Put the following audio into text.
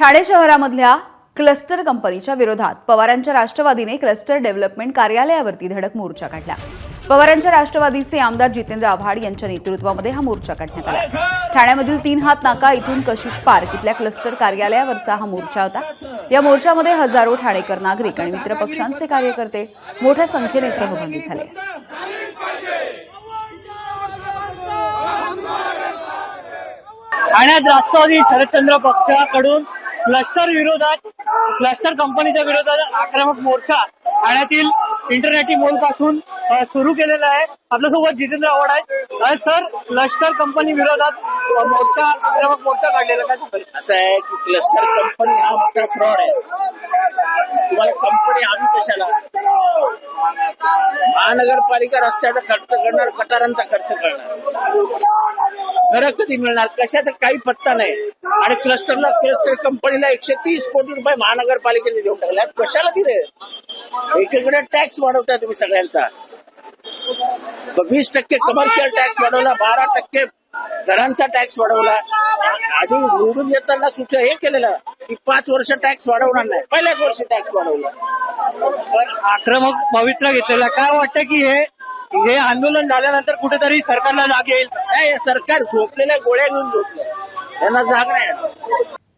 Thane शहरामधल्या cluster कंपनीच्या विरोधात पवारांच्या राष्ट्रवादीने क्लस्टर डेव्हलपमेंट कार्यालयावरती धडक मोर्चा काढला। पवारांच्या राष्ट्रवादीचे आमदार जितेंद्र आव्हाड यांच्या नेतृत्वामध्ये हा मोर्चा काढण्यात आला। ठाण्यामधील 3 हात नाका इथून कशिश पार्क इथल्या क्लस्टर कार्यालयावरचा हा मोर्चा होता। या मोर्चामध्ये हजारो ठाणेकर नागरिक आणि मित्र पक्षांचे कार्यकर्ते मोठ्या संख्येने सहभागी झाले। ठाण्यात राष्ट्रवादी शरदचंद्र पक्षाकडून क्लस्टर कंपनीच्या विरोधात आक्रमक मोर्चा ठाण्यातील इंटरनेटी मॉल पासून सुरू केलेला आहे। आपल्यासोबत जितेंद्र आव्हाड आहे। सर, क्लस्टर कंपनी विरोधात आक्रमक मोर्चा काढलेला काय? असं आहे की क्लस्टर कंपनी हा मोठा फ्रॉड आहे। तुम्हाला कंपनी हवी कशाला? महानगरपालिका रस्त्याचा खर्च करणार, गटारांचा खर्च करणार, घरं कधी मिळणार, कशाचा काही पत्ता नाही। आणि क्लस्टर कंपनीला 130 कोटी रुपये महानगरपालिकेने देऊन टाकले। कशाला दिले? एकीकडे टॅक्स वाढवताय तुम्ही सगळ्यांचा, 20% कमर्शियल टॅक्स वाढवला, 12% घरांचा टॅक्स वाढवला। आधी निवडून येताना सूचना हे केलेलं की 5 वर्ष टॅक्स वाढवणार नाही, पहिल्याच वर्षी टॅक्स वाढवला। आक्रमक पवित्रा घेतलेला काय वाटतं की हे आंदोलन झाल्यानंतर कुठेतरी सरकारला जाग येईल? नाही, सरकार झोपलेल्या गोळ्या घेऊन झोपलं, त्यांना जाग नाही।